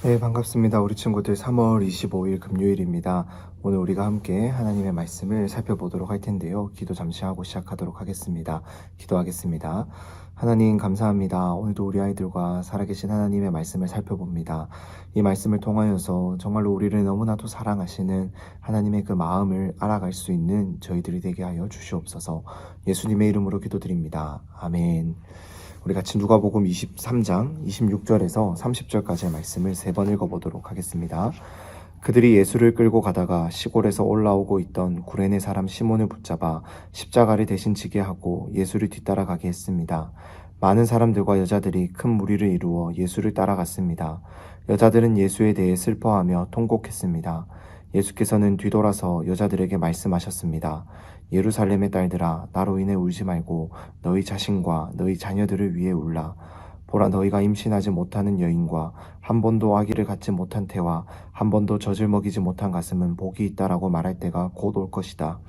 네, 반갑습니다. 우리 친구들 3월 25일 금요일입니다. 오늘 우리가 함께 하나님의 말씀을 살펴보도록 할 텐데요. 기도 잠시 하고 시작하도록 하겠습니다. 기도하겠습니다. 하나님 감사합니다. 오늘도 우리 아이들과 살아계신 하나님의 말씀을 살펴봅니다. 이 말씀을 통하여서 정말로 우리를 너무나도 사랑하시는 하나님의 그 마음을 알아갈 수 있는 저희들이 되게 하여 주시옵소서. 예수님의 이름으로 기도드립니다. 아멘. 우리 같이 누가복음 23장 26절에서 30절까지의 말씀을 3번 읽어보도록 하겠습니다. 그들이 예수를 끌고 가다가 시골에서 올라오고 있던 구레네 사람 시몬을 붙잡아 십자가를 대신 지게 하고 예수를 뒤따라가게 했습니다. 많은 사람들과 여자들이 큰 무리를 이루어 예수를 따라갔습니다. 여자들은 예수에 대해 슬퍼하며 통곡했습니다. 예수께서는 뒤돌아서 여자들에게 말씀하셨습니다. 예루살렘의 딸들아, 나로 인해 울지 말고 너희 자신과 너희 자녀들을 위해 울라. 보라, 너희가 임신하지 못하는 여인과 한 번도 아기를 갖지 못한 태와 한 번도 젖을 먹이지 못한 가슴은 복이 있다라고 말할 때가 곧 올 것이다.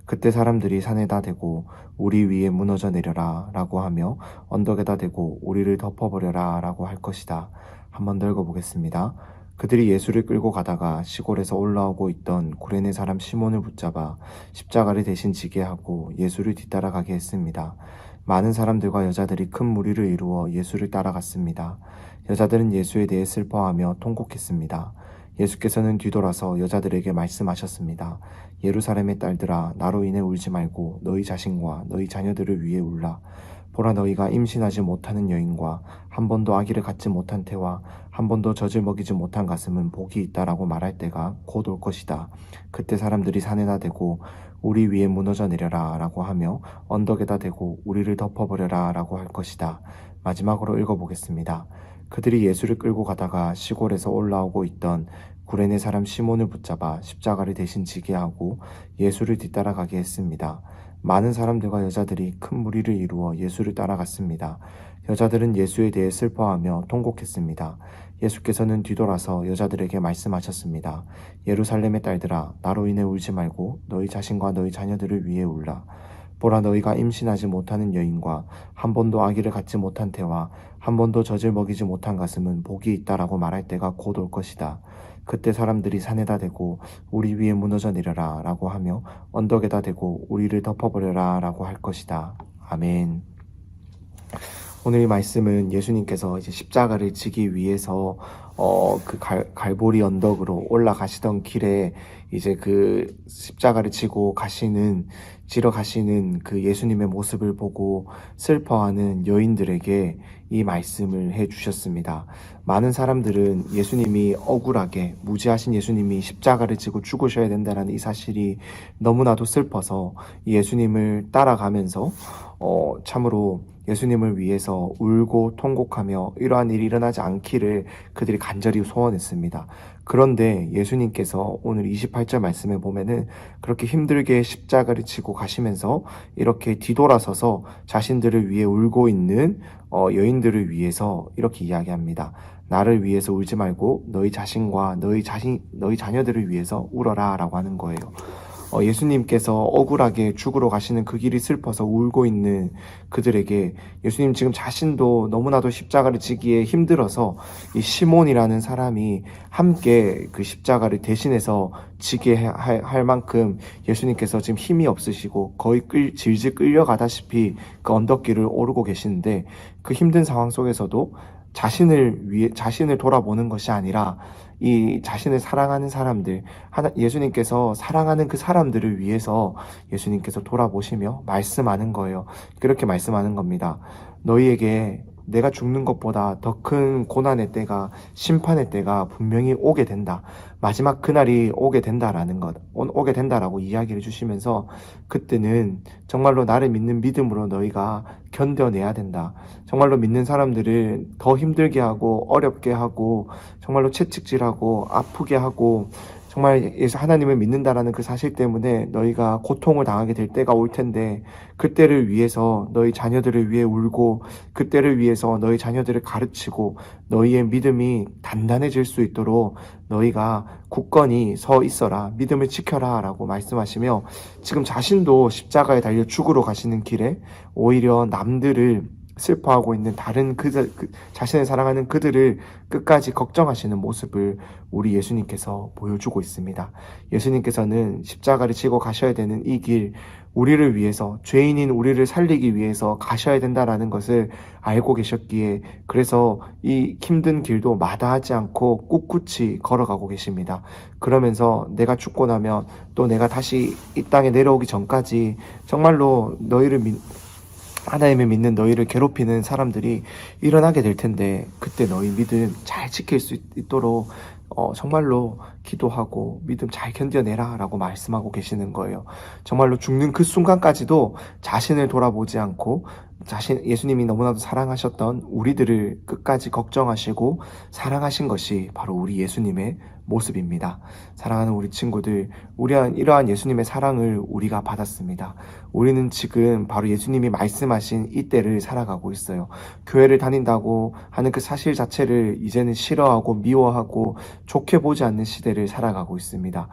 그때 사람들이 산에다 대고 우리 위에 무너져 내려라 라고 하며 언덕에다 대고 우리를 덮어버려라 라고 할 것이다. 한 번 더 읽어보겠습니다. 그들이 예수를 끌고 가다가 시골에서 올라오고 있던 구레네 사람 시몬을 붙잡아 십자가를 대신 지게 하고 예수를 뒤따라가게 했습니다. 많은 사람들과 여자들이 큰 무리를 이루어 예수를 따라갔습니다. 여자들은 예수에 대해 슬퍼하며 통곡했습니다. 예수께서는 뒤돌아서 여자들에게 말씀하셨습니다. 예루살렘의 딸들아, 나로 인해 울지 말고 너희 자신과 너희 자녀들을 위해 울라. 보라, 너희가 임신하지 못하는 여인과 한 번도 아기를 갖지 못한 태와 한 번도 젖을 먹이지 못한 가슴은 복이 있다라고 말할 때가 곧 올 것이다. 그때 사람들이 산에다 대고 우리 위에 무너져 내려라 라고 하며 언덕에다 대고 우리를 덮어버려라 라고 할 것이다. 마지막으로 읽어보겠습니다. 그들이 예수를 끌고 가다가 시골에서 올라오고 있던 구레네 사람 시몬을 붙잡아 십자가를 대신 지게 하고 예수를 뒤따라가게 했습니다. 많은 사람들과 여자들이 큰 무리를 이루어 예수를 따라갔습니다. 여자들은 예수에 대해 슬퍼하며 통곡했습니다. 예수께서는 뒤돌아서 여자들에게 말씀하셨습니다. 예루살렘의 딸들아, 나로 인해 울지 말고 너희 자신과 너희 자녀들을 위해 울라. 보라, 너희가 임신하지 못하는 여인과 한 번도 아기를 갖지 못한 태와 한 번도 젖을 먹이지 못한 가슴은 복이 있다라고 말할 때가 곧 올 것이다. 그때 사람들이 산에다 대고 우리 위에 무너져 내려라 라고 하며 언덕에다 대고 우리를 덮어버려라 라고 할 것이다. 아멘. 오늘 이 말씀은 예수님께서 이제 십자가를 지기 위해서 그 갈보리 언덕으로 올라가시던 길에 이제 그 십자가를 지러 가시는 그 예수님의 모습을 보고 슬퍼하는 여인들에게 이 말씀을 해 주셨습니다. 많은 사람들은 예수님이 억울하게 무지하신 예수님이 십자가를 지고 죽으셔야 된다는 이 사실이 너무나도 슬퍼서 예수님을 따라가면서 참으로 예수님을 위해서 울고 통곡하며 이러한 일이 일어나지 않기를 그들이 간절히 소원했습니다. 그런데 예수님께서 오늘 28절 말씀에 보면은 그렇게 힘들게 십자가를 지고 가시면서 이렇게 뒤돌아서서 자신들을 위해 울고 있는 여인들을 위해서 이렇게 이야기합니다. 나를 위해서 울지 말고 너희 자신과 너희 자녀들을 위해서 울어라 라고 하는 거예요. 예수님께서 억울하게 죽으러 가시는 그 길이 슬퍼서 울고 있는 그들에게 예수님 지금 자신도 너무나도 십자가를 지기에 힘들어서 이 시몬이라는 사람이 함께 그 십자가를 대신해서 지게 할 만큼 예수님께서 지금 힘이 없으시고 거의 질질 끌려가다시피 그 언덕길을 오르고 계시는데 그 힘든 상황 속에서도 자신을 돌아보는 것이 아니라 이 자신을 사랑하는 사람들, 예수님께서 사랑하는 그 사람들을 위해서 예수님께서 돌아보시며 말씀하는 거예요. 그렇게 말씀하는 겁니다. 너희에게 내가 죽는 것보다 더 큰 고난의 때가, 심판의 때가 분명히 오게 된다. 마지막 그날이 오게 된다라고 이야기를 해주시면서 그때는 정말로 나를 믿는 믿음으로 너희가 견뎌내야 된다. 정말로 믿는 사람들을 더 힘들게 하고 어렵게 하고 정말로 채찍질하고 아프게 하고 정말 하나님을 믿는다라는 그 사실 때문에 너희가 고통을 당하게 될 때가 올 텐데 그때를 위해서 너희 자녀들을 위해 울고 그때를 위해서 너희 자녀들을 가르치고 너희의 믿음이 단단해질 수 있도록 너희가 굳건히 서 있어라, 믿음을 지켜라 라고 말씀하시며 지금 자신도 십자가에 달려 죽으러 가시는 길에 오히려 남들을 슬퍼하고 있는 다른 자신을 사랑하는 그들을 끝까지 걱정하시는 모습을 우리 예수님께서 보여주고 있습니다. 예수님께서는 십자가를 지고 가셔야 되는 이 길, 우리를 위해서, 죄인인 우리를 살리기 위해서 가셔야 된다라는 것을 알고 계셨기에, 그래서 이 힘든 길도 마다하지 않고 꿋꿋이 걸어가고 계십니다. 그러면서 내가 죽고 나면 또 내가 다시 이 땅에 내려오기 전까지 정말로 하나님을 믿는 너희를 괴롭히는 사람들이 일어나게 될 텐데, 그때 너희 믿음 잘 지킬 수 있도록 정말로 기도하고 믿음 잘 견뎌내라 라고 말씀하고 계시는 거예요. 정말로 죽는 그 순간까지도 자신을 돌아보지 않고 예수님이 너무나도 사랑하셨던 우리들을 끝까지 걱정하시고 사랑하신 것이 바로 우리 예수님의 모습입니다. 사랑하는 우리 친구들, 이러한 예수님의 사랑을 우리가 받았습니다. 우리는 지금 바로 예수님이 말씀하신 이때를 살아가고 있어요. 교회를 다닌다고 하는 그 사실 자체를 이제는 싫어하고 미워하고 좋게 보지 않는 시대를 살아가고 있습니다.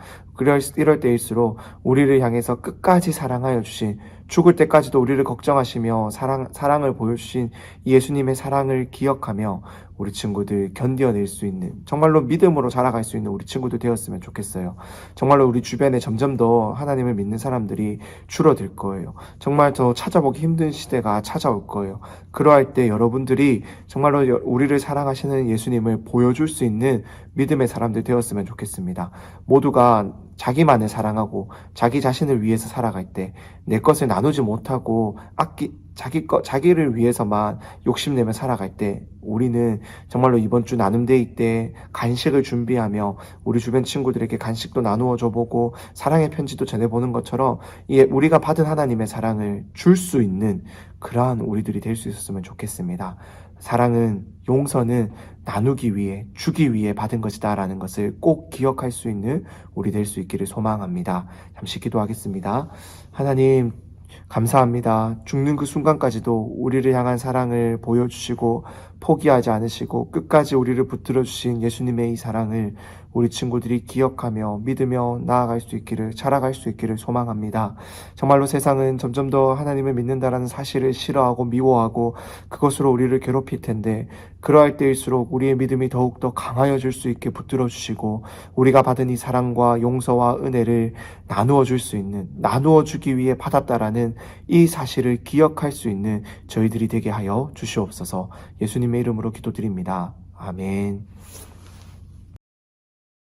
이럴 때일수록 우리를 향해서 끝까지 사랑하여 주신, 죽을 때까지도 우리를 걱정하시며 사랑을 보여주신 예수님의 사랑을 기억하며 우리 친구들 견뎌낼 수 있는, 정말로 믿음으로 자라갈 수 있는 우리 친구들 되었으면 좋겠어요. 정말로 우리 주변에 점점 더 하나님을 믿는 사람들이 줄어들 거예요. 정말 더 찾아보기 힘든 시대가 찾아올 거예요. 그러할 때 여러분들이 정말로 우리를 사랑하시는 예수님을 보여줄 수 있는 믿음의 사람들 되었으면 좋겠습니다. 모두가 자기만을 사랑하고 자기 자신을 위해서 살아갈 때, 내 것을 나누지 못하고 자기를 위해서만 욕심내며 살아갈 때, 우리는 정말로 이번 주 나눔데이 때 간식을 준비하며 우리 주변 친구들에게 간식도 나누어 줘보고 사랑의 편지도 전해보는 것처럼 우리가 받은 하나님의 사랑을 줄 수 있는 그러한 우리들이 될 수 있었으면 좋겠습니다. 사랑은, 용서는 나누기 위해, 주기 위해 받은 것이다 라는 것을 꼭 기억할 수 있는 우리 될 수 있기를 소망합니다. 잠시 기도하겠습니다. 하나님, 감사합니다. 죽는 그 순간까지도 우리를 향한 사랑을 보여주시고 포기하지 않으시고 끝까지 우리를 붙들어 주신 예수님의 이 사랑을 우리 친구들이 기억하며 믿으며 나아갈 수 있기를, 자라갈 수 있기를 소망합니다. 정말로 세상은 점점 더 하나님을 믿는다라는 사실을 싫어하고 미워하고 그것으로 우리를 괴롭힐 텐데, 그러할 때일수록 우리의 믿음이 더욱더 강하여질 수 있게 붙들어 주시고 우리가 받은 이 사랑과 용서와 은혜를 나누어 줄 수 있는, 나누어 주기 위해 받았다라는 이 사실을 기억할 수 있는 저희들이 되게 하여 주시옵소서. 예수님의 이름으로 기도드립니다. 아멘.